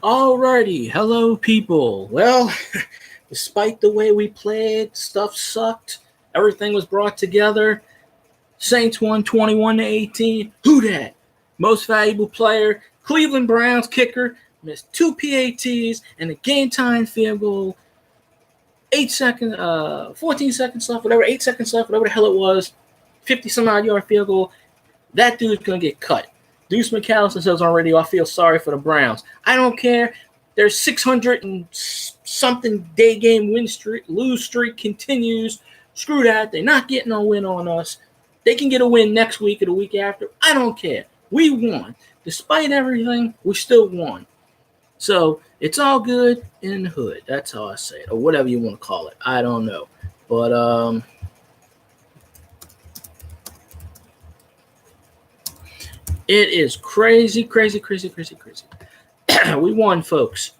Alrighty, hello people. Well, despite the way we played, stuff sucked. Everything was brought together. Saints won 21-18. Who dat? Most valuable player, Cleveland Browns kicker, missed two PATs and a game time field goal. 8 seconds, 14 seconds left, whatever, 8 seconds left, whatever the hell it was. 50 some odd yard field goal. That dude's gonna get cut. Deuce McAllister says on radio, I feel sorry for the Browns. I don't care. Their 600 and something day game lose streak continues. Screw that. They're not getting a win on us. They can get a win next week or the week after. I don't care. We won. Despite everything, we still won. So it's all good in the hood. That's how I say it, or whatever you want to call it. I don't know. But it is crazy. We won, folks.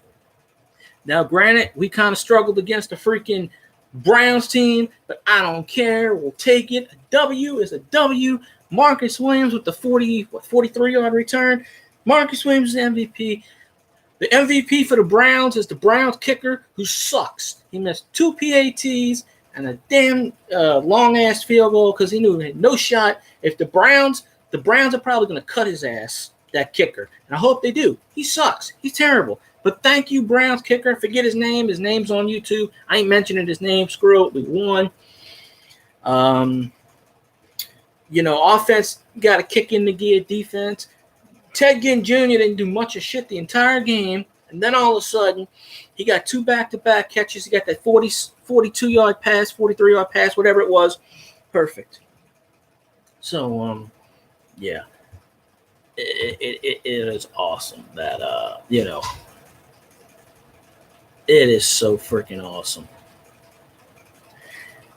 Now, granted, we kind of struggled against the freaking Browns team, but I don't care. We'll take it. A W is a W. Marcus Williams with the 43-yard return. Marcus Williams is the MVP. The MVP for the Browns is the Browns kicker, who sucks. He missed two PATs and a damn long-ass field goal because he knew he had no shot. If the Browns are probably going to cut his ass, that kicker. And I hope they do. He sucks. He's terrible. But thank you, Browns kicker. Forget his name. His name's on YouTube. I ain't mentioning his name. Screw it. We won. Offense got a kick in the gear. Defense. Ted Ginn Jr. didn't do much of shit the entire game. And then all of a sudden, he got two back-to-back catches. He got that 42-yard pass, 43-yard pass, whatever it was. Perfect. So, yeah. It is awesome that, it is so freaking awesome.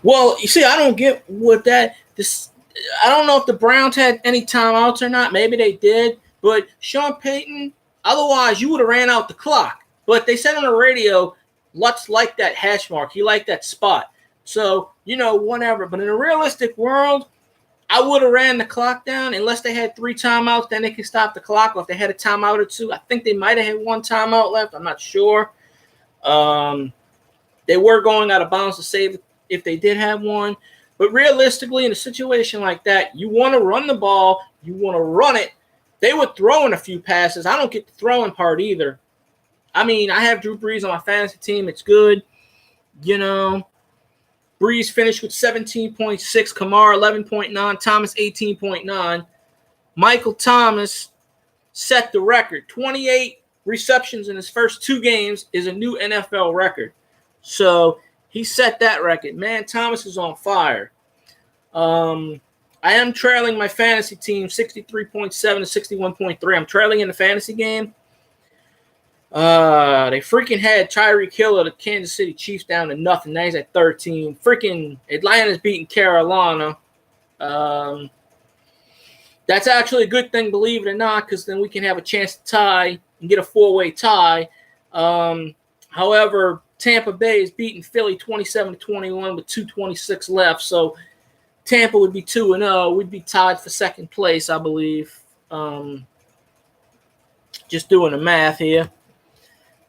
Well, you see, I don't get what I don't know if the Browns had any timeouts or not. Maybe they did. But Sean Payton, otherwise you would have ran out the clock. But they said on the radio, Lutz liked that hash mark. He liked that spot. So, whatever. But in a realistic world, I would have ran the clock down unless they had 3 timeouts. Then they could stop the clock. Or if they had a timeout or two, I think they might have had 1 timeout left. I'm not sure. They were going out of bounds to save if they did have one. But realistically, in a situation like that, you want to run the ball. You want to run it. They were throwing a few passes. I don't get the throwing part either. I mean, I have Drew Brees on my fantasy team. It's good. Brees finished with 17.6, Kamara 11.9, Thomas 18.9. Michael Thomas set the record. 28 receptions in his first 2 games is a new NFL record. So he set that record. Man, Thomas is on fire. I am trailing my fantasy team 63.7 to 61.3. I'm trailing in the fantasy game. They freaking had Tyreek Hill of the Kansas City Chiefs down to nothing. Now he's at 13. Freaking Atlanta's beating Carolina. That's actually a good thing, believe it or not, because then we can have a chance to tie and get a 4-way tie. However, Tampa Bay is beating Philly 27-21 with 2:26 left. So Tampa would be 2-0. We'd be tied for second place, I believe. Just doing the math here.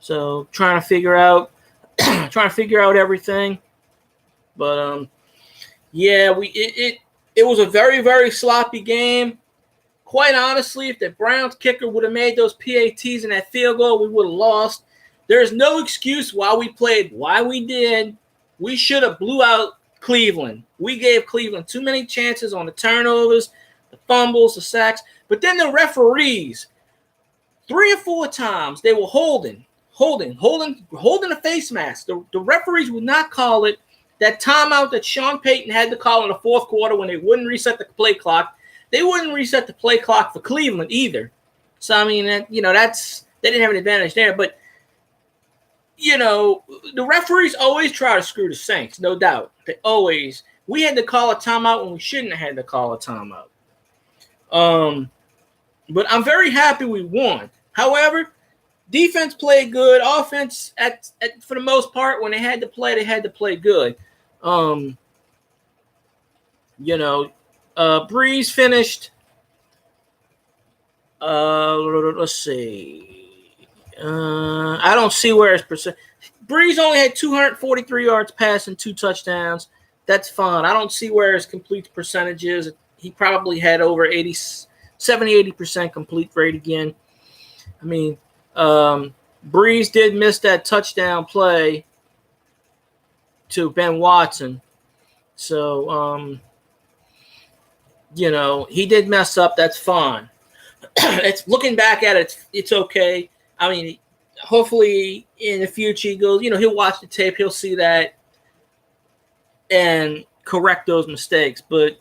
So trying to figure out everything. But yeah, it was a very, very sloppy game. Quite honestly, if the Browns kicker would have made those PATs and that field goal, we would have lost. There's no excuse why we played why we did. We should have blew out Cleveland. We gave Cleveland too many chances on the turnovers, the fumbles, the sacks. But then the referees, 3 or 4 times, they were holding a face mask. The referees would not call it. That timeout that Sean Payton had to call in the 4th quarter when they wouldn't reset the play clock. They wouldn't reset the play clock for Cleveland either. So, I mean, they didn't have an advantage there. But, the referees always try to screw the Saints, no doubt. They always. We had to call a timeout when we shouldn't have had to call a timeout. But I'm very happy we won. However, defense played good. Offense, for the most part, when they had to play good. Brees finished. Let's see. I don't see where his percent. Breeze only had 243 yards passing, 2 touchdowns. That's fine. I don't see where his complete percentage is. He probably had over 70-80% complete rate again. I mean, Breeze did miss that touchdown play to Ben Watson. So, he did mess up. That's fine. It's looking back at it, it's okay. I mean, hopefully in the future he'll watch the tape, he'll see that and correct those mistakes. But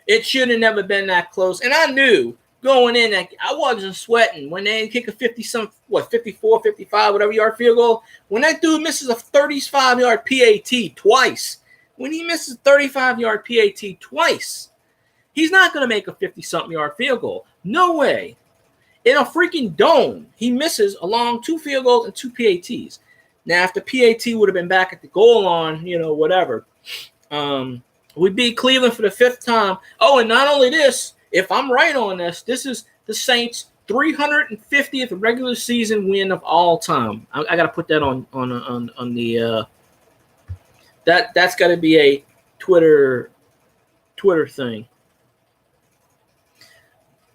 it should have never been that close. And I knew going in that I wasn't sweating when they kick a 54, 55, whatever yard field goal. When that dude misses a 35-yard PAT twice, when he misses a 35-yard PAT twice, he's not going to make a 50-something yard field goal. No way. In a freaking dome, he misses along 2 field goals and 2 PATs. Now, if the PAT would have been back at the goal line, whatever, we beat Cleveland for the 5th time. Oh, and not only this, if I'm right on this, this is the Saints' 350th regular season win of all time. I got to put that on the that's got to be a Twitter thing.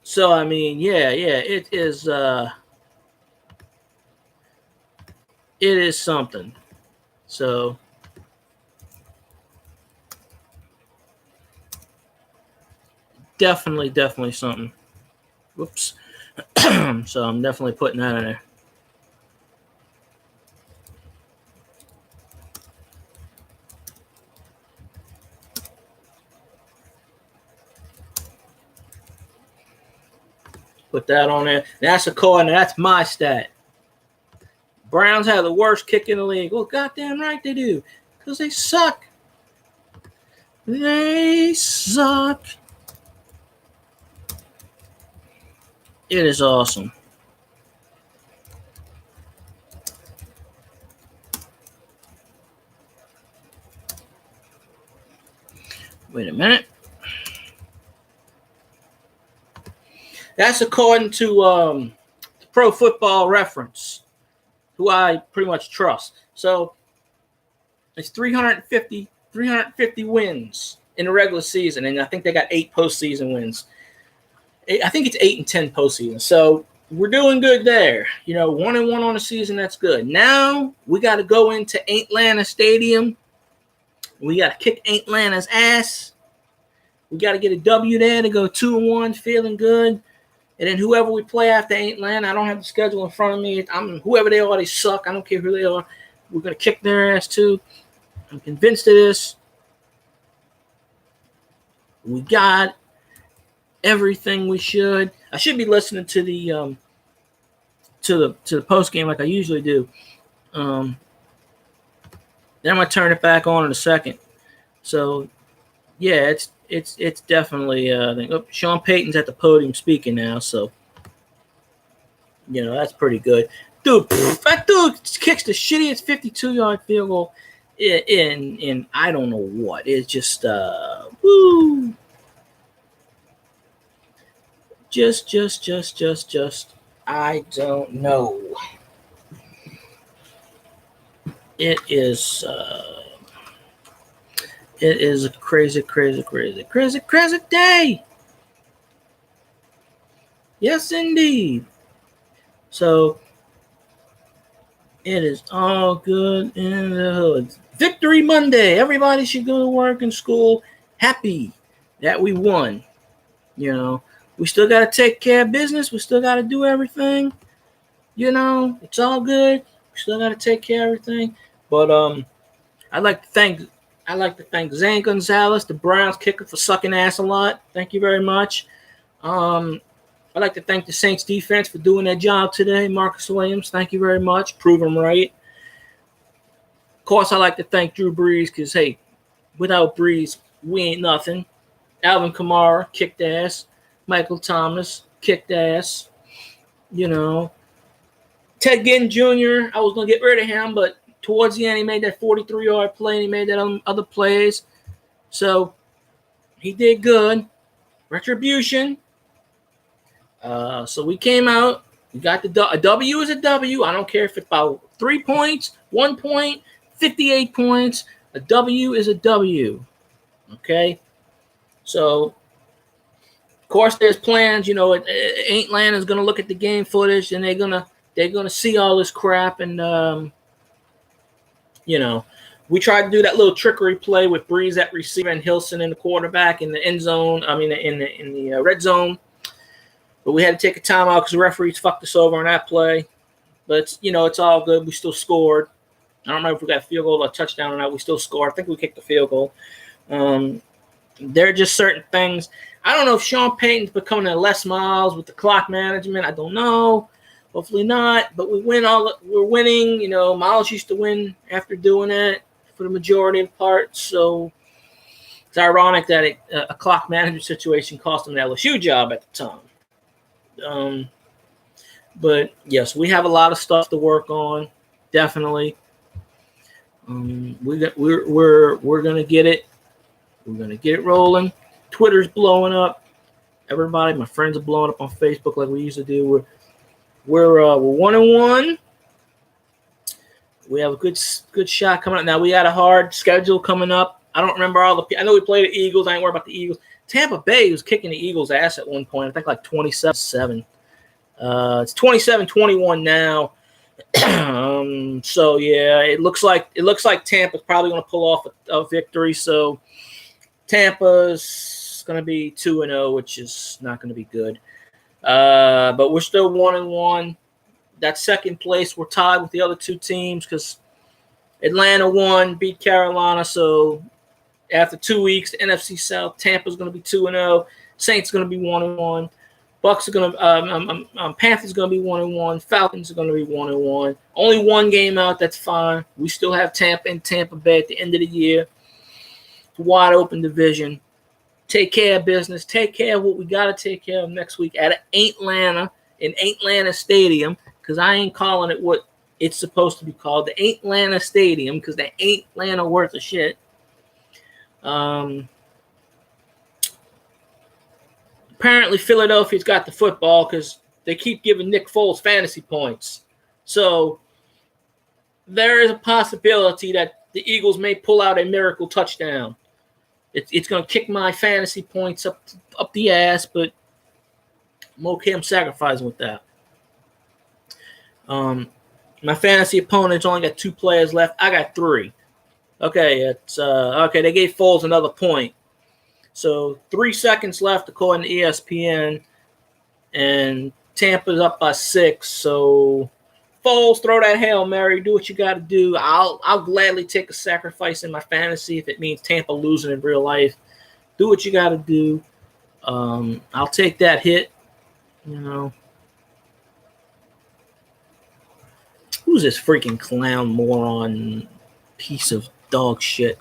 So I mean, yeah, it is something. So definitely something. Whoops. So I'm definitely putting that in there. Put that on there. That's a corner. That's my stat. Browns have the worst kick in the league. Well, goddamn right they do. Because they suck. They suck. It is awesome. Wait a minute. That's according to Pro Football Reference, who I pretty much trust. So it's 350 wins in the regular season, and I think they got 8 postseason wins. I think it's 8 and 10 postseason. So we're doing good there. 1-1 on the season, that's good. Now we got to go into Atlanta Stadium. We got to kick Atlanta's ass. We got to get a W there to go 2-1, feeling good. And then whoever we play after Atlanta, I don't have the schedule in front of me. Whoever they are, they suck. I don't care who they are. We're going to kick their ass too. I'm convinced of this. We got everything we should. I should be listening to the post game like I usually do. Then I'm gonna turn it back on in a second. So yeah, it's definitely Sean Payton's at the podium speaking now, so that's pretty good. Dude, that dude kicks the shittiest 52-yard field goal in I don't know what. It's just woo. Just I don't know. It is a crazy day. Yes, indeed. So it is all good in the hood. Victory Monday. Everybody should go to work and school happy that we won. We still got to take care of business. We still got to do everything. It's all good. We still got to take care of everything. But I'd like to thank Zane Gonzalez, the Browns kicker, for sucking ass a lot. Thank you very much. I'd like to thank the Saints defense for doing their job today. Marcus Williams, thank you very much. Prove him right. Of course, I'd like to thank Drew Brees because, hey, without Brees, we ain't nothing. Alvin Kamara kicked ass. Michael Thomas kicked ass. Ted Ginn Jr., I was going to get rid of him, but towards the end, he made that 43-yard play, and he made that other plays. So he did good. Retribution. So we came out. You got a W is a W. I don't care if it's about 3 points, 1 point, 58 points. A W is a W. Okay? So, of course, there's plans. Atlanta's going to look at the game footage, and they're gonna see all this crap. And, we tried to do that little trickery play with Breeze at receiver and Hilson in the quarterback in the end zone. I mean, in the red zone. But we had to take a timeout because the referees fucked us over on that play. But, it's all good. We still scored. I don't remember if we got a field goal or a touchdown or not. We still scored. I think we kicked the field goal. There are just certain things. I don't know if Sean Payton's becoming a Les Miles with the clock management. I don't know. Hopefully not. But we're winning. Miles used to win after doing that for the majority of the part. So it's ironic that a clock management situation cost him the LSU job at the time. But yes, we have a lot of stuff to work on. Definitely. We're gonna get it. We're gonna get it rolling. Twitter's blowing up. Everybody, my friends are blowing up on Facebook like we used to do. We're 1-1. We have a good shot coming up. Now we got a hard schedule coming up. I don't remember all the. I know we played the Eagles. I ain't worried about the Eagles. Tampa Bay was kicking the Eagles' ass at one point. I think like 27-7. It's 27-21 now. So yeah, it looks like Tampa's probably going to pull off a victory. So Tampa's going to be 2-0, which is not going to be good. But we're still 1-1. That second place, we're tied with the other two teams because Atlanta won, beat Carolina. So after 2 weeks, the NFC South, Tampa's going to be 2-0. Saints going to be 1-1. Bucks are going to Panthers going to be 1-1. Falcons are going to be 1-1. Only one game out. That's fine. We still have Tampa and Tampa Bay at the end of the year. It's a wide open division. Take care of business. Take care of what we got to take care of next week at Atlanta in Atlanta Stadium because I ain't calling it what it's supposed to be called, the Atlanta Stadium, because they ain't Atlanta worth of shit. Apparently, Philadelphia's got the football because they keep giving Nick Foles fantasy points. So there is a possibility that the Eagles may pull out a miracle touchdown. It's going to kick my fantasy points up the ass, but I'm okay. I'm sacrificing with that. My fantasy opponents only got 2 players left. I got 3. Okay, they gave Foles another point. So 3 seconds left according to ESPN, and Tampa's up by 6. So Foles, throw that Hail Mary, do what you got to do. I'll gladly take a sacrifice in my fantasy if it means Tampa losing in real life. Do what you got to do. I'll take that hit. Who's this freaking clown moron piece of dog shit?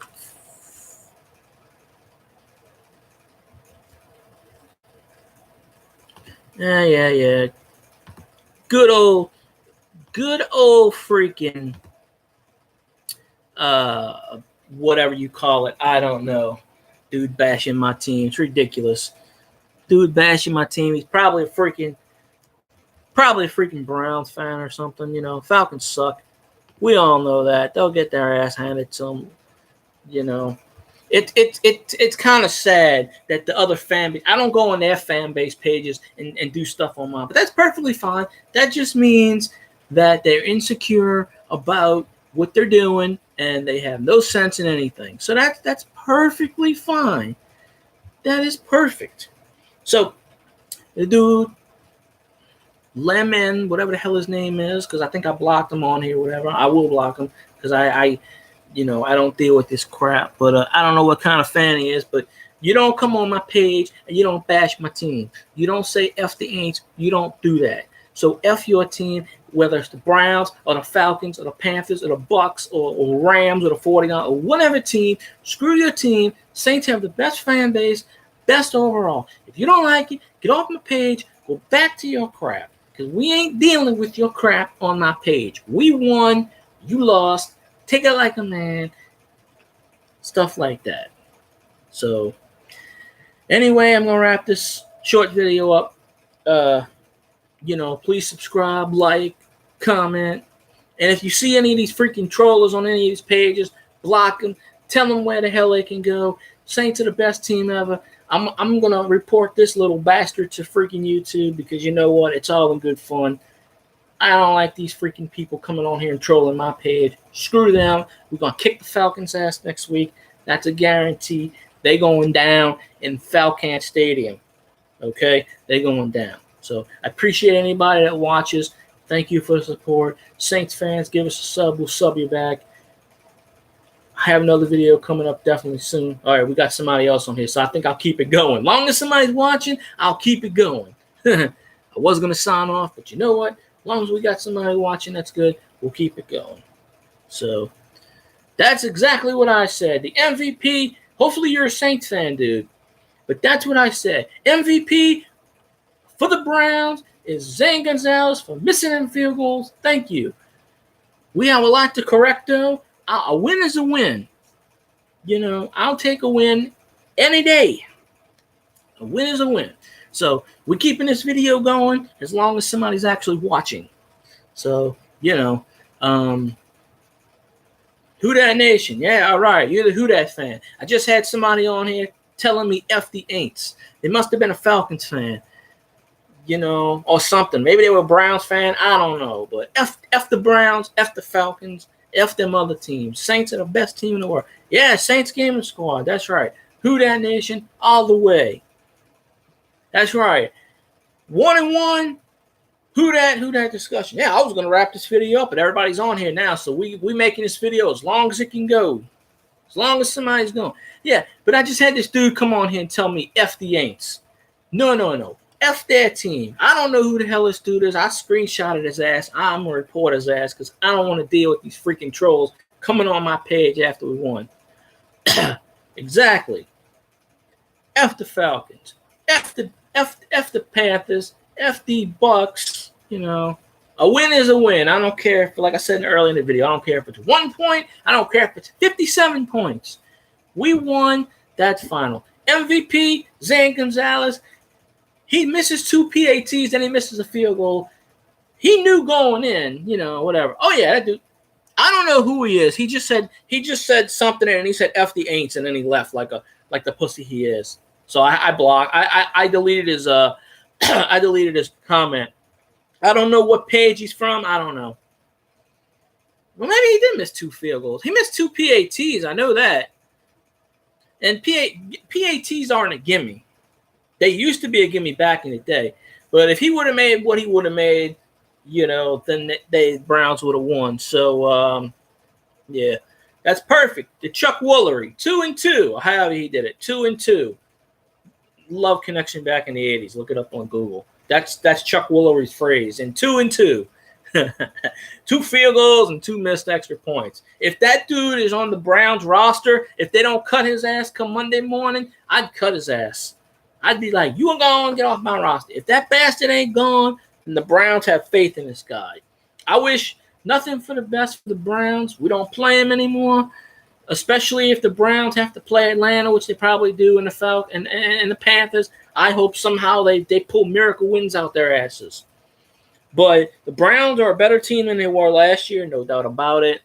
Yeah. Good old freaking whatever you call it. I don't know. Dude bashing my team. It's ridiculous. Dude bashing my team. He's probably a freaking Browns fan or something. Falcons suck. We all know that. They'll get their ass handed to them. It's kind of sad that the other fan base, I don't go on their fan base pages and do stuff on mine, but that's perfectly fine. That just means that they're insecure about what they're doing and they have no sense in anything. So that's perfectly fine. That is perfect. So the dude, Lemon, whatever the hell his name is, because I think I blocked him on here, whatever. I will block him because I don't deal with this crap. But I don't know what kind of fan he is. But you don't come on my page and you don't bash my team. You don't say F the Aints. You don't do that. So F your team, whether it's the Browns or the Falcons or the Panthers or the Bucks or Rams or the 49ers or whatever team. Screw your team. Saints have the best fan base, best overall. If you don't like it, get off my page. Go back to your crap. Because we ain't dealing with your crap on my page. We won. You lost. Take it like a man. Stuff like that. So, anyway, I'm going to wrap this short video up. Please subscribe, like, comment. And if you see any of these freaking trollers on any of these pages, block them. Tell them where the hell they can go. Saints are the best team ever. I'm going to report this little bastard to freaking YouTube because you know what? It's all in good fun. I don't like these freaking people coming on here and trolling my page. Screw them. We're going to kick the Falcons' ass next week. That's a guarantee. They going down in Falcon Stadium. Okay? They going down. So I appreciate anybody that watches. Thank you for the support. Saints fans, give us a sub. We'll sub you back. I have another video coming up definitely soon. All right, we got somebody else on here, so I think I'll keep it going. Long as somebody's watching, I'll keep it going. I was going to sign off, but you know what? As long as we got somebody watching, that's good. We'll keep it going. So that's exactly what I said. The MVP, hopefully you're a Saints fan, dude. But that's what I said. MVP for the Browns is Zane Gonzalez for missing in field goals. Thank you. We have a lot to correct, though. A win is a win. I'll take a win any day. A win is a win. So we're keeping this video going as long as somebody's actually watching. So, Who Dat Nation. Yeah, all right. You're the Who Dat fan. I just had somebody on here telling me F the Aints. They must have been a Falcons fan. Or something. Maybe they were a Browns fan. I don't know. But F the Browns, F the Falcons, F them other teams. Saints are the best team in the world. Yeah, Saints Gaming Squad. That's right. Who Dat Nation all the way. That's right. 1-1. Who dat discussion. Yeah, I was going to wrap this video up, but everybody's on here now. So we making this video as long as it can go. As long as somebody's going. Yeah, but I just had this dude come on here and tell me F the Aints. No. F their team. I don't know who the hell this dude is. I screenshotted his ass. I'm going to report his ass because I don't want to deal with these freaking trolls coming on my page after we won. Exactly. F the Falcons. F the Panthers. F the Bucks. A win is a win. I don't care if, like I said earlier in the video, I don't care if it's 1 point. I don't care if it's 57 points. We won. That's final. MVP, Zane Gonzalez. He misses 2 PATs, then he misses a field goal. He knew going in, whatever. Oh yeah, that dude. I don't know who he is. He just said something and he said F the Aints and then he left like the pussy he is. So I blocked. I deleted his I deleted his comment. I don't know what page he's from. I don't know. Well, maybe he did miss 2 field goals. He missed 2 PATs. I know that. And PATs aren't a gimme. They used to be a gimme back in the day. But if he would have made what he would have made, then the Browns would have won. So, yeah, that's perfect. The Chuck Woolery, 2-2. However he did it, 2-2. Love connection back in the 80s. Look it up on Google. That's Chuck Woolery's phrase. And 2-2. 2 field goals and 2 missed extra points. If that dude is on the Browns roster, if they don't cut his ass come Monday morning, I'd cut his ass. I'd be like, you ain't gonna get off my roster. If that bastard ain't gone, then the Browns have faith in this guy. I wish nothing for the best for the Browns. We don't play him anymore, especially if the Browns have to play Atlanta, which they probably do, in the Falcons and the Panthers. I hope somehow they pull miracle wins out their asses. But the Browns are a better team than they were last year, no doubt about it.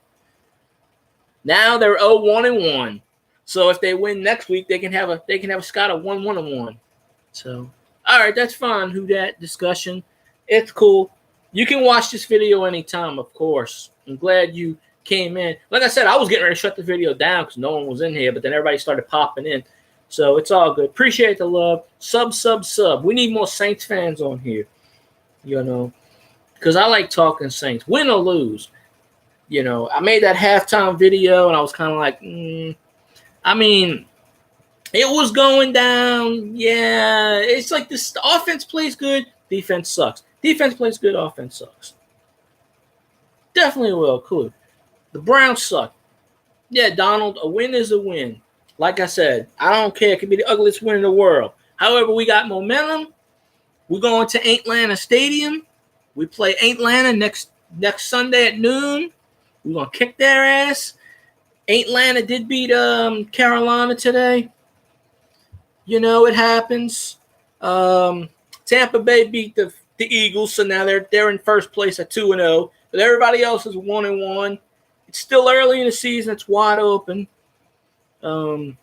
Now they're 0-1-1. So if they win next week, they can have a shot of 1-1-1. So, all right, that's fine. Who Dat discussion? It's cool. You can watch this video anytime, of course. I'm glad you came in. Like I said, I was getting ready to shut the video down because no one was in here, but then everybody started popping in. So it's all good. Appreciate the love. Sub. We need more Saints fans on here, because I like talking Saints, win or lose. I made that halftime video, and I was kind of like, I mean, it was going down. Yeah, it's like this. The offense plays good. Defense sucks. Defense plays good. Offense sucks. Definitely will. Cool. The Browns suck. Yeah, Donald, a win is a win. Like I said, I don't care. It could be the ugliest win in the world. However, we got momentum. We're going to Atlanta Stadium. We play Atlanta next Sunday at noon. We're going to kick their ass. Atlanta did beat Carolina today. It happens. Tampa Bay beat the the Eagles, so now they're in first place at 2-0. But everybody else is 1-1. It's still early in the season. It's wide open. I'm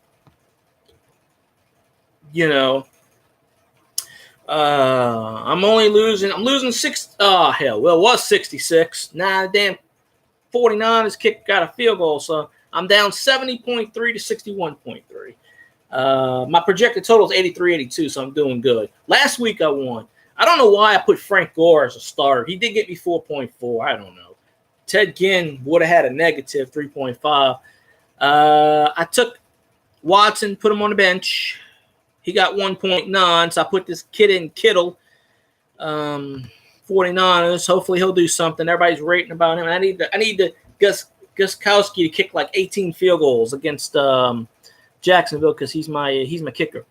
losing 6. Oh, hell. Well, it was 66. Nah, damn 49ers got a field goal, so I'm down 70.3 to 61.3. My projected total is 83-82, so I'm doing good. Last week I won. I don't know why I put Frank Gore as a starter. He did get me 4.4. I don't know. Ted Ginn would have had a negative 3.5. I took Watson, put him on the bench. He got 1.9, so I put this kid in Kittle. 49ers. Hopefully he'll do something. Everybody's rating about him. I need the Gostkowski to kick like 18 field goals against Jacksonville because he's my kicker.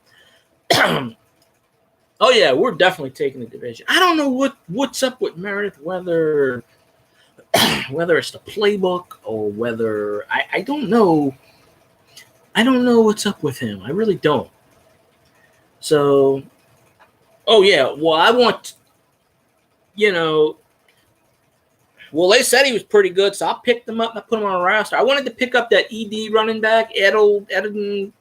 Oh yeah, we're definitely taking the division. I don't know what's up with Meredith, whether it's the playbook or whether I don't know. I don't know what's up with him. I really don't. So, oh yeah, well I want, well they said he was pretty good, so I picked him up and I put him on a roster. I wanted to pick up that ED running back, Edison.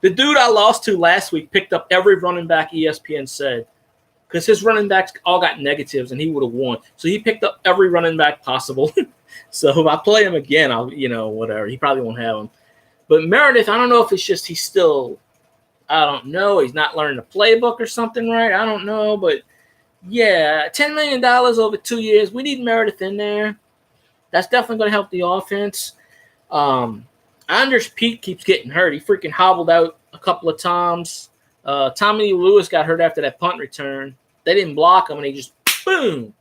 The dude I lost to last week picked up every running back ESPN said because his running backs all got negatives and he would have won. So he picked up every running back possible. So if I play him again, I'll, whatever. He probably won't have him. But Meredith, I don't know if it's just he's still, I don't know. He's not learning the playbook or something, right? I don't know. But, yeah, $10 million over 2 years. We need Meredith in there. That's definitely going to help the offense. Anders Pete keeps getting hurt. He freaking hobbled out a couple of times. Tommy Lewis got hurt after that punt return. They didn't block him, and he just, boom.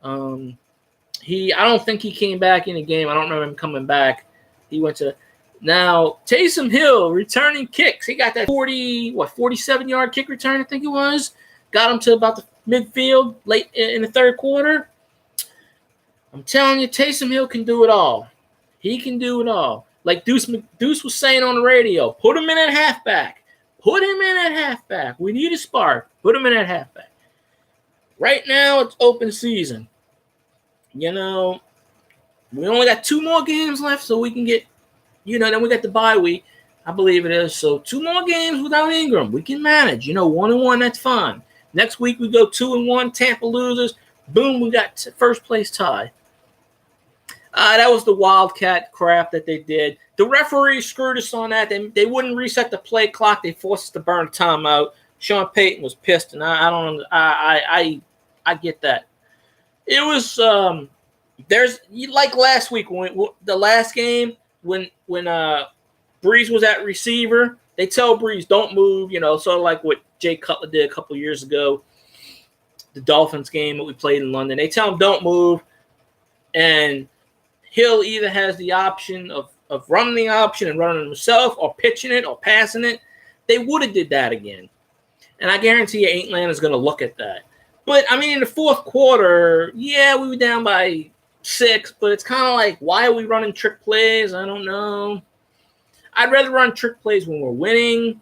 I don't think he came back in the game. I don't remember him coming back. He went to – now, Taysom Hill returning kicks. He got that 47-yard kick return, I think it was. Got him to about the midfield late in the third quarter. I'm telling you, Taysom Hill can do it all. He can do it all. Like Deuce was saying on the radio, put him in at halfback. Put him in at halfback. We need a spark. Put him in at halfback. Right now, it's open season. We only got 2 more games left, so we can get, then we got the bye week. I believe it is. So 2 more games without Ingram. We can manage. 1-1, that's fine. Next week, we go 2-1. Tampa loses. Boom, we got first place tie. That was the Wildcat crap that they did. The referee screwed us on that. They wouldn't reset the play clock. They forced us to burn timeout. Sean Payton was pissed, and I get that. It was there's like last week when the last game when Breeze was at receiver. They tell Breeze don't move. Sort of like what Jay Cutler did a couple years ago. The Dolphins game that we played in London. They tell him don't move, and Hill either has the option of running the option and running himself or pitching it or passing it. They would have did that again. And I guarantee you Atlanta's going to look at that. But, in the fourth quarter, yeah, we were down by 6, but it's kind of like, why are we running trick plays? I don't know. I'd rather run trick plays when we're winning.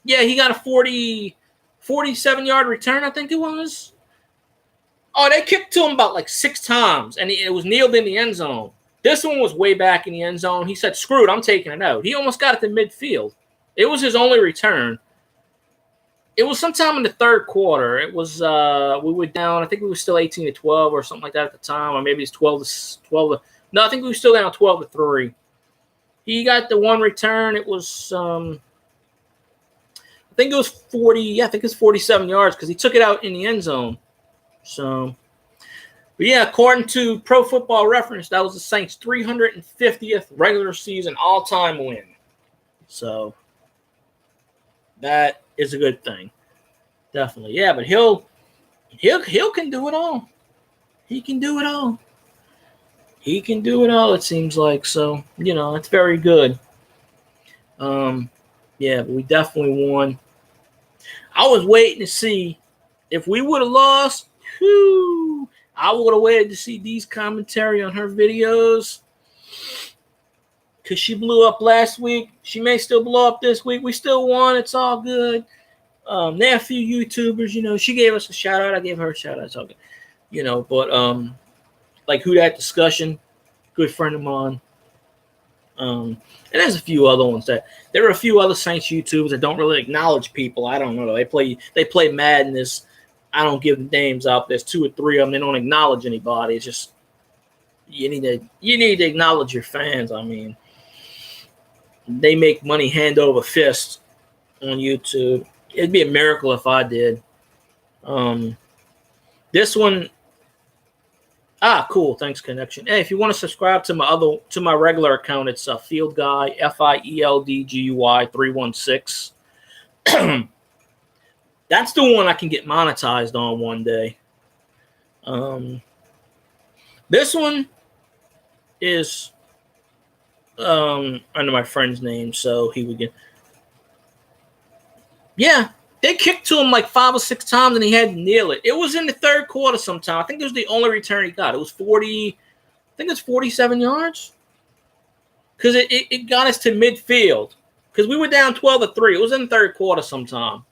Yeah, he got a 47-yard return, I think it was. Oh, they kicked to him about like 6 times, and it was kneeled in the end zone. This one was way back in the end zone. He said, screw it, I'm taking it out. He almost got it to midfield. It was his only return. It was sometime in the third quarter. It was we were down. I think we were still 18-12 or something like that at the time, or maybe it's 12. No, I think we were still down 12-3. He got the one return. It was I think it was 40. Yeah, I think it's 47 yards because he took it out in the end zone. So, but yeah, according to Pro Football Reference, that was the Saints' 350th regular season all-time win. So that is a good thing, definitely. Yeah, but Hill can do it all. He can do it all. He can do it all. It seems like so. It's very good. Yeah, but we definitely won. I was waiting to see if we would have lost. I would have waited to see Dee's commentary on her videos because she blew up last week. She may still blow up this week. We still won. It's all good. There are a few YouTubers, you know, she gave us a shout out. I gave her a shout out. Okay. You know, but like Who Dat Discussion, good friend of mine. And there's a few other ones that there are a few other Saints YouTubers that don't really acknowledge people. I don't know. They play Madness. I don't give the names out. There's 2 or 3 of them. They don't acknowledge anybody. It's just you need to acknowledge your fans. I mean, they make money hand over fist on YouTube. It'd be a miracle if I did. This one. Cool. Thanks, Connection. Hey, if you want to subscribe to my regular account, it's Field Guy FIELDGUY 316. That's the one I can get monetized on one day. This one is under my friend's name, so he would get. Yeah, they kicked to him like 5 or 6 times, and he had to kneel it. It was in the third quarter sometime. I think it was the only return he got. It was 40. I think it's 47 yards. Because it got us to midfield. Because we were down 12-3. It was in the third quarter sometime.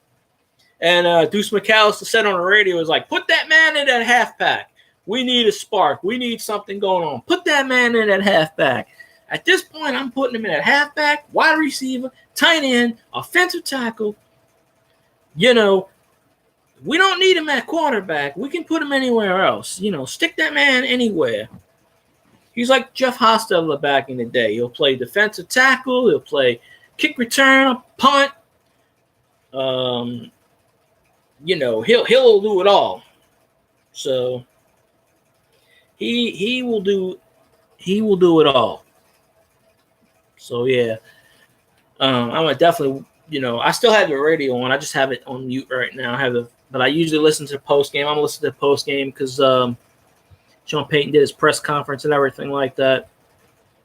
And Deuce McAllister said on the radio, was like, put that man in that halfback. We need a spark. We need something going on. Put that man in that halfback. At this point, I'm putting him in at halfback, wide receiver, tight end, offensive tackle. You know, we don't need him at quarterback. We can put him anywhere else. You know, stick that man anywhere. He's like Jeff Hostetler back in the day. He'll play defensive tackle. He'll play kick return, punt. You know, he'll do it all. So he will do it all. So yeah, I'm gonna definitely. You know, I still have the radio on. I just have it on mute right now. But I usually listen to the post game. I'm gonna listen to the post game because Sean Payton did his press conference and everything like that,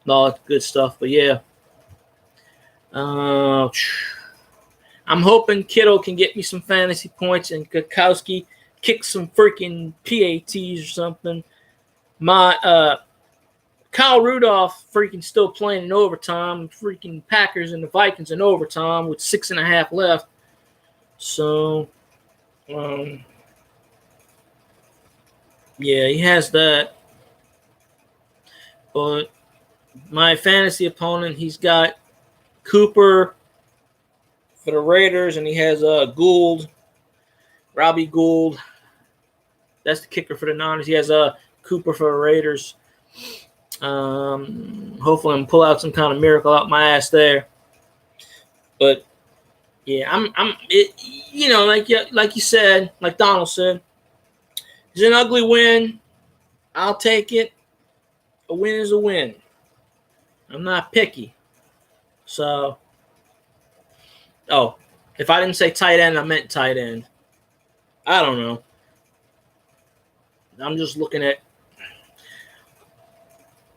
and all that good stuff. But yeah, I'm hoping Kittle can get me some fantasy points and Gurkowski kick some freaking PATs or something. My Kyle Rudolph freaking still playing in overtime. Freaking Packers and the Vikings in overtime with 6.5 left. So, yeah, he has that. But my fantasy opponent, he's got Cooper for the Raiders, and he has Gould, Robbie Gould. That's the kicker for the Niners. He has Cooper for the Raiders. Hopefully I'm pull out some kind of miracle out my ass there. But yeah, you know, like you said, like Donald said, it's an ugly win. I'll take it. A win is a win. I'm not picky. So, if I didn't say tight end, I meant tight end. I don't know. I'm just looking at.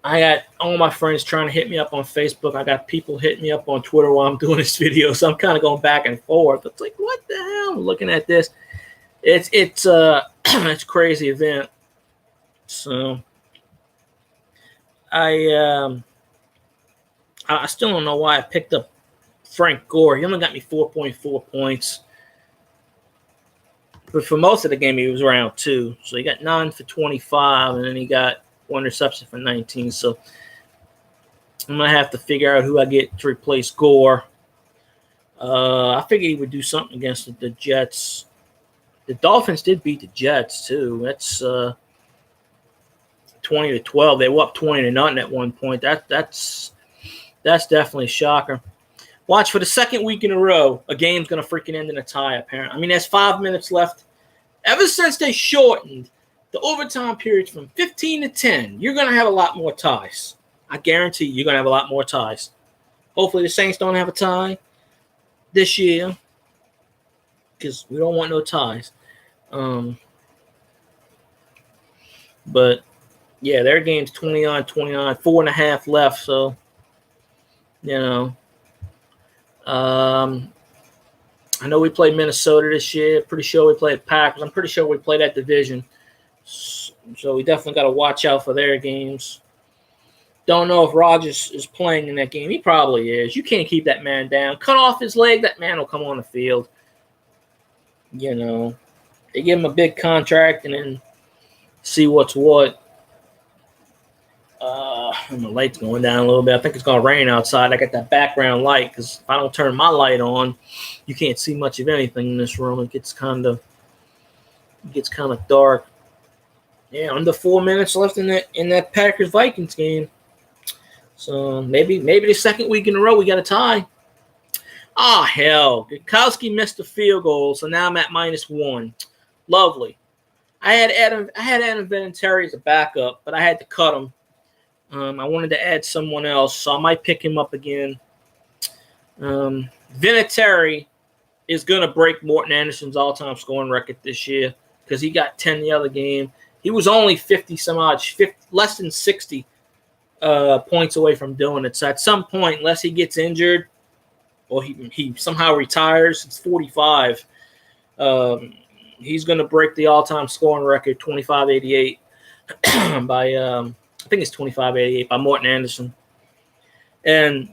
I got all my friends trying to hit me up on Facebook. I got people hitting me up on Twitter while I'm doing this video. So I'm kind of going back and forth. It's like, what the hell? I'm looking at this. It's it's a crazy event. So I still don't know why I picked up Frank Gore. He only got me 4.4 points. But for most of the game, he was around 2. So he got 9 for 25, and then he got 1 reception for 19. So I'm going to have to figure out who I get to replace Gore. I figured he would do something against the Jets. The Dolphins did beat the Jets, too. That's 20-12. They were up 20-0 at one point. That's definitely a shocker. Watch, for the second week in a row, a game's going to freaking end in a tie, apparently. I mean, there's 5 minutes left. Ever since they shortened the overtime periods from 15 to 10, you're going to have a lot more ties. I guarantee you're going to have a lot more ties. Hopefully the Saints don't have a tie this year because we don't want no ties. But, yeah, their game's 29-29, 4.5 left. So, you know, I know we played Minnesota this year. Pretty sure we played Packers. I'm pretty sure we played that division. So we definitely got to watch out for their games. Don't know if Rodgers is playing in that game. He probably is. You can't keep that man down. Cut off his leg, that man will come on the field. You know, they give him a big contract and then see what's what. And the light's going down a little bit. I think it's going to rain outside. I got that background light because if I don't turn my light on, you can't see much of anything in this room. It gets kind of dark. Yeah, under 4 minutes left in that Packers Vikings game. So maybe the second week in a row we got a tie. Ah, hell. Gutowski missed the field goal, so now I'm at -1. Lovely. I had Adam Vinatieri as a backup, but I had to cut him. I wanted to add someone else, so I might pick him up again. Vinatieri is going to break Morten Andersen's all-time scoring record this year because he got 10 the other game. He was only 50 less than 60 points away from doing it. So at some point, unless he gets injured or he somehow retires, it's 45. He's going to break the all-time scoring record, 25-88, by I think it's 25-88 by Morten Andersen. And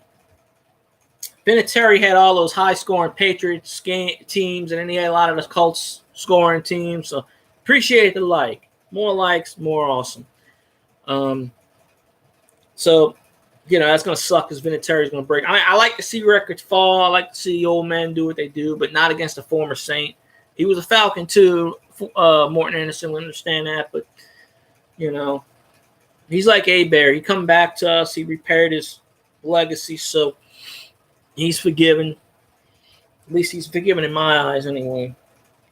Vinatieri had all those high-scoring Patriots teams, and then he had a lot of the Colts scoring teams. So appreciate the like. More likes, more awesome. So, that's going to suck because Vinatieri is going to break. I like to see records fall. I like to see old men do what they do, but not against a former Saint. He was a Falcon too. Morten Andersen, we understand that, but, he's like Bear. He come back to us. He repaired his legacy, so he's forgiven. At least he's forgiven in my eyes anyway.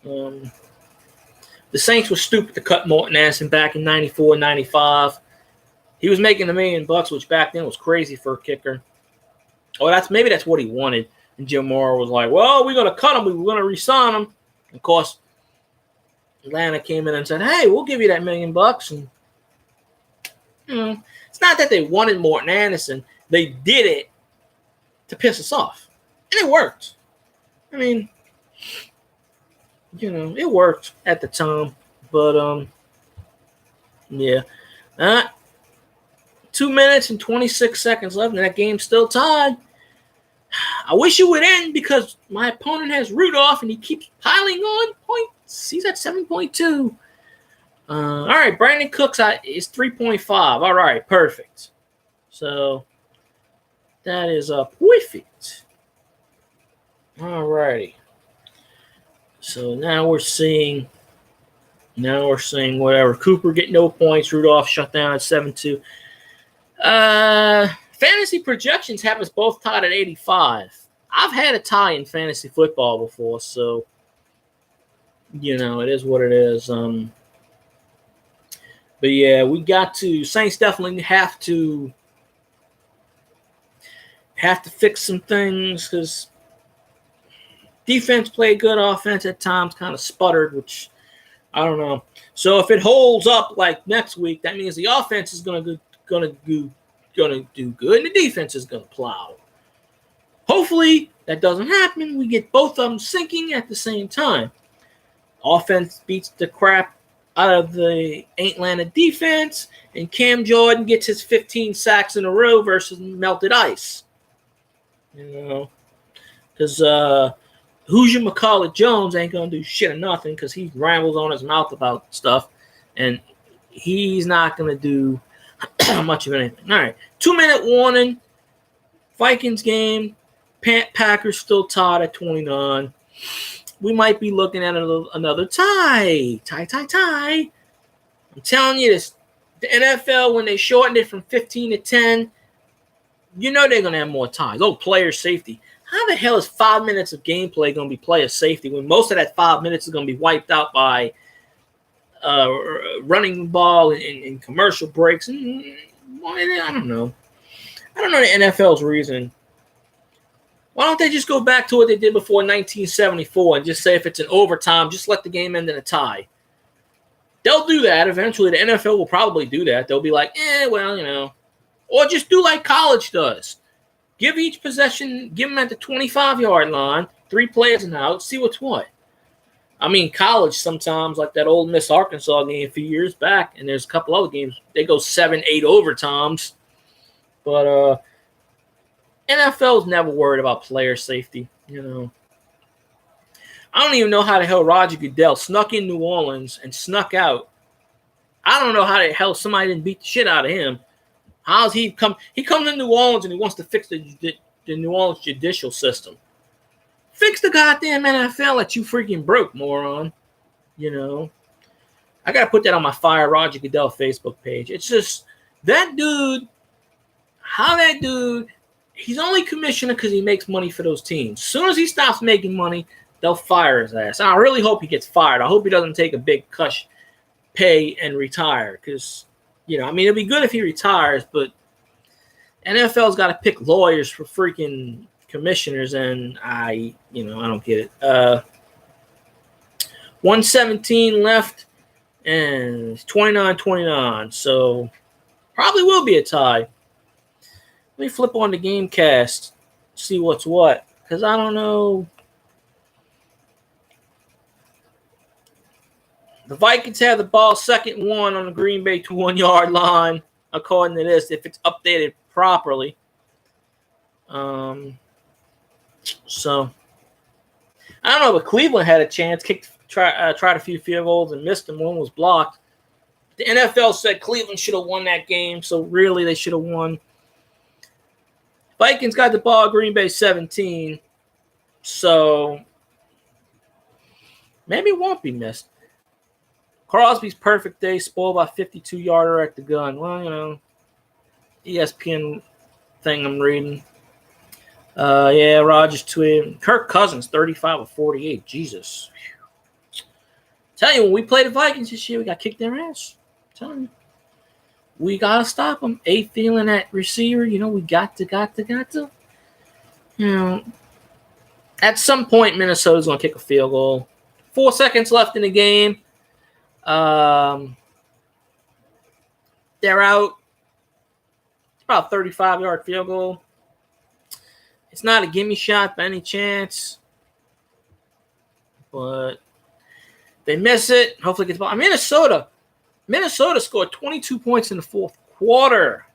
The Saints were stupid to cut Morten Andersen back in 94, 95. He was making $1 million, which back then was crazy for a kicker. Oh, maybe that's what he wanted. And Jim Mora was like, well, we're going to cut him. We're going to re-sign him. Of course, Atlanta came in and said, hey, we'll give you that $1 million. And, it's not that they wanted Morten Andersen. They did it to piss us off. And it worked. I mean, it worked at the time. But, yeah. 2 minutes and 26 seconds left, and that game's still tied. I wish it would end because my opponent has Rudolph, and he keeps piling on points. He's at 7.2. All right, Brandon Cooks is 3.5. All right, perfect. So that is perfect. All righty. So now we're seeing whatever. Cooper get no points. Rudolph shut down at 7.2. Fantasy projections have us both tied at 85. I've had a tie in fantasy football before, so it is what it is. But yeah, Saints definitely have to fix some things because defense played good, offense at times kind of sputtered, which I don't know. So if it holds up like next week, that means the offense is gonna do good, and the defense is gonna plow. Hopefully that doesn't happen. We get both of them sinking at the same time. Offense beats the crap out of the Atlanta defense, and Cam Jordan gets his 15 sacks in a row versus melted ice. Because Hoosier McCullough Jones ain't gonna do shit or nothing because he rambles on his mouth about stuff, and he's not gonna do much of anything. All right, 2-minute warning. Vikings game. Packers still tied at 29. We might be looking at another tie. Tie. I'm telling you this. The NFL, when they shortened it from 15 to 10, they're going to have more ties. Oh, player safety. How the hell is 5 minutes of gameplay going to be player safety when most of that 5 minutes is going to be wiped out by running the ball and commercial breaks? I don't know. I don't know the NFL's reason. Why don't they just go back to what they did before 1974 and just say if it's an overtime, just let the game end in a tie? They'll do that. Eventually, the NFL will probably do that. They'll be like, or just do like college does. Give each possession, give them at the 25-yard line, 3 players and out, see what's what. I mean, college sometimes, like that Ole Miss Arkansas game a few years back, and there's a couple other games, they go 7-8 overtimes. But NFL's never worried about player safety, I don't even know how the hell Roger Goodell snuck in New Orleans and snuck out. I don't know how the hell somebody didn't beat the shit out of him. How's he come? He comes to New Orleans and he wants to fix the New Orleans judicial system. Fix the goddamn NFL that you freaking broke, moron. You know. I got to put that on my Fire Roger Goodell Facebook page. It's just that dude, how that dude, he's only commissioner because he makes money for those teams. As soon as he stops making money, they'll fire his ass. And I really hope he gets fired. I hope he doesn't take a big cush pay and retire because, you know, I mean, it'd be good if he retires, but NFL's got to pick lawyers for freaking commissioners, and I don't get it. 117 left. And 29-29, so probably will be a tie. Let me flip on the Gamecast, see what's what, because I don't know. The Vikings have the ball, 2nd 1 on the Green Bay 1-yard line, according to this, if it's updated properly. So I don't know, but Cleveland had a chance, tried a few field goals and missed them. One was blocked. The NFL said Cleveland should have won that game, so really they should have won. Vikings got the ball, Green Bay 17, so maybe it won't be missed. Crosby's perfect day, spoiled by 52-yarder at the gun. Well, you know, ESPN thing I'm reading. Yeah, Rogers tweeted. Kirk Cousins, 35 of 48. Jesus. Tell you, when we played the Vikings this year, we got kicked their ass. I'm telling you. We got to stop them. A feeling at receiver, you know, we got to. You know, at some point, Minnesota's going to kick a field goal. 4 seconds left in the game. They're out. It's about a 35-yard field goal. It's not a gimme shot by any chance. But they miss it. Hopefully get the ball. Minnesota scored 22 points in the 4th quarter.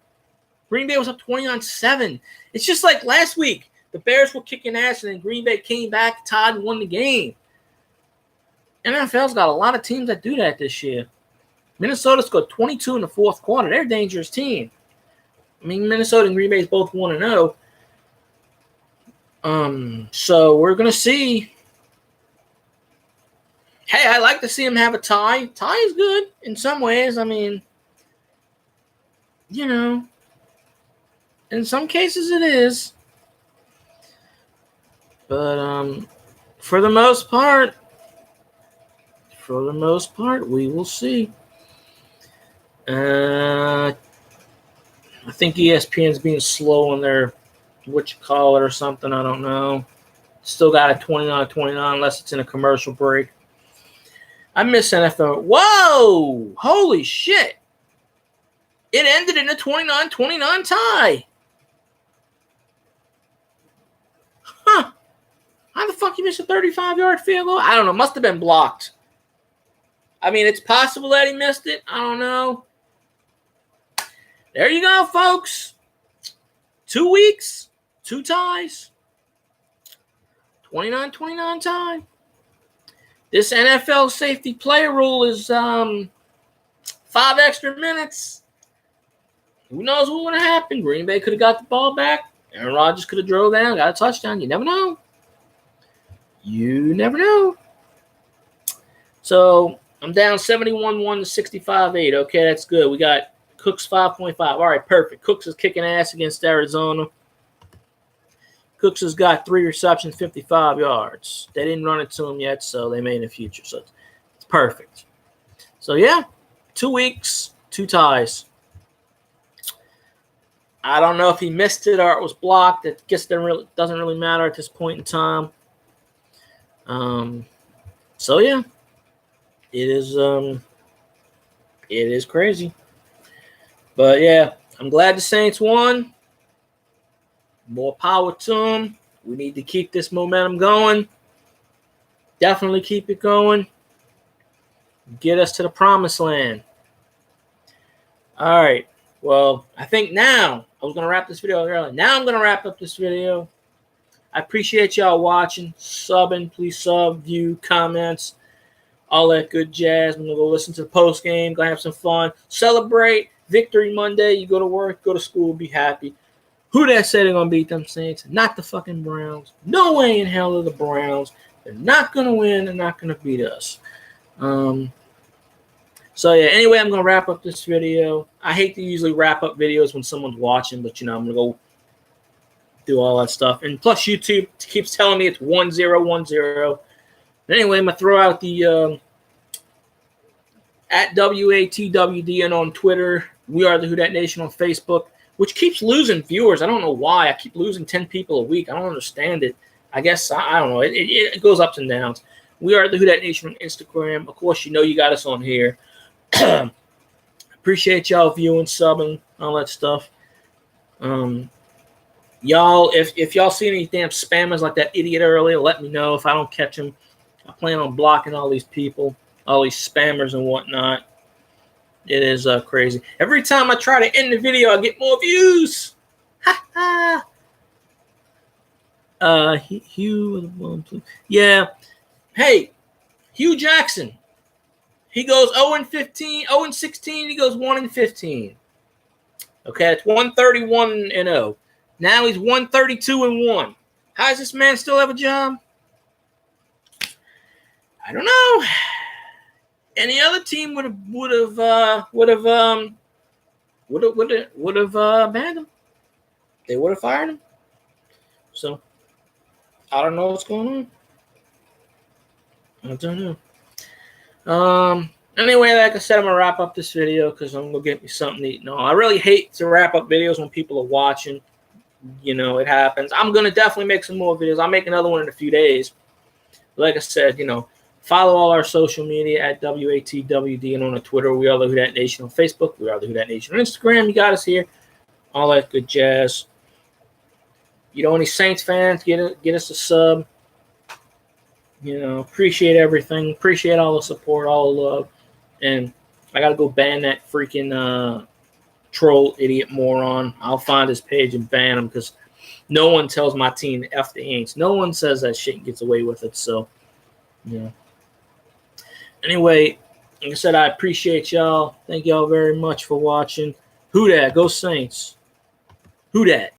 Green Bay was up 29-7. It's just like last week. The Bears were kicking ass, and then Green Bay came back, tied, and won the game. NFL's got a lot of teams that do that this year. Minnesota scored 22 in the 4th quarter. They're a dangerous team. I mean, Minnesota and Green Bay is both 1-0. So we're going to see. Hey, I like to see them have a tie. Tie is good in some ways. I mean, you know, in some cases it is. But for the most part, we will see. I think ESPN's being slow on their or something. I don't know. Still got a 29-29 unless it's in a commercial break. I miss NFL. Whoa! Holy shit! It ended in a 29-29 tie. Huh. How the fuck you missed a 35-yard field goal? I don't know. Must have been blocked. I mean, it's possible that he missed it. I don't know. There you go, folks. 2 weeks, 2 ties. 29-29 tie. This NFL safety play rule is 5 extra minutes. Who knows what would have happened? Green Bay could have got the ball back. Aaron Rodgers could have drove down, got a touchdown. You never know. You never know. So I'm down 71-1 to 65-8. Okay, that's good. We got Cooks 5.5. All right, perfect. Cooks is kicking ass against Arizona. Cooks has got 3 receptions, 55 yards. They didn't run it to him yet, so they may in the future. So it's perfect. So, yeah, 2 weeks, 2 ties. I don't know if he missed it or it was blocked. I guess it doesn't really matter at this point in time. So, yeah, it is crazy. But, yeah, I'm glad the Saints won. More power to them. We need to keep this momentum going. Definitely keep it going. Get us to the promised land. All right. Well, I think now I was going to wrap this video early. Now I'm going to wrap up this video. I appreciate y'all watching, subbing. Please sub, view, comments, all that good jazz. I'm going to go listen to the post game, go have some fun, celebrate Victory Monday. You go to work, go to school, be happy. Who that said they're going to beat them Saints? Not the fucking Browns. No way in hell are the Browns. They're not going to win. They're not going to beat us. So, yeah, anyway, I'm going to wrap up this video. I hate to usually wrap up videos when someone's watching, but, I'm going to go do all that stuff. And plus, YouTube keeps telling me it's 1010. Anyway, I'm going to throw out the at WATWDN on Twitter. We are the Who Dat Nation on Facebook, which keeps losing viewers. I don't know why. I keep losing 10 people a week. I don't understand it. I guess, I don't know. It goes ups and downs. We are the Who Dat Nation on Instagram. Of course, you got us on here. Appreciate y'all viewing, subbing, all that stuff. Y'all, if y'all see any damn spammers like that idiot earlier, let me know. If I don't catch them, I plan on blocking all these people, all these spammers and whatnot. It is crazy. Every time I try to end the video, I get more views. Ha ha. Hugh, yeah. Hey, Hugh Jackson. He goes 0-15, 0-16. He goes 1-15. Okay, it's 131-0. Now he's 132-1. How does this man still have a job? I don't know. Any other team would have banned him. They would have fired him. So I don't know what's going on. I don't know. Anyway, like I said, I'm gonna wrap up this video because I'm gonna get me something to eat. No, I really hate to wrap up videos when people are watching. It happens. I'm gonna definitely make some more videos. I'll make another one in a few days. Like I said, follow all our social media at WATWD and on Twitter. We are the Who Dat Nation on Facebook. We are the Who Dat Nation on Instagram. You got us here. All that good jazz. Any Saints fans, get us a sub. Appreciate everything. Appreciate all the support, all the love. And I got to go ban that freaking troll idiot moron. I'll find his page and ban him because no one tells my team to F the Aints. No one says that shit and gets away with it. So, Anyway, like I said, I appreciate y'all. Thank y'all very much for watching. Who Dat? Go Saints. Who Dat?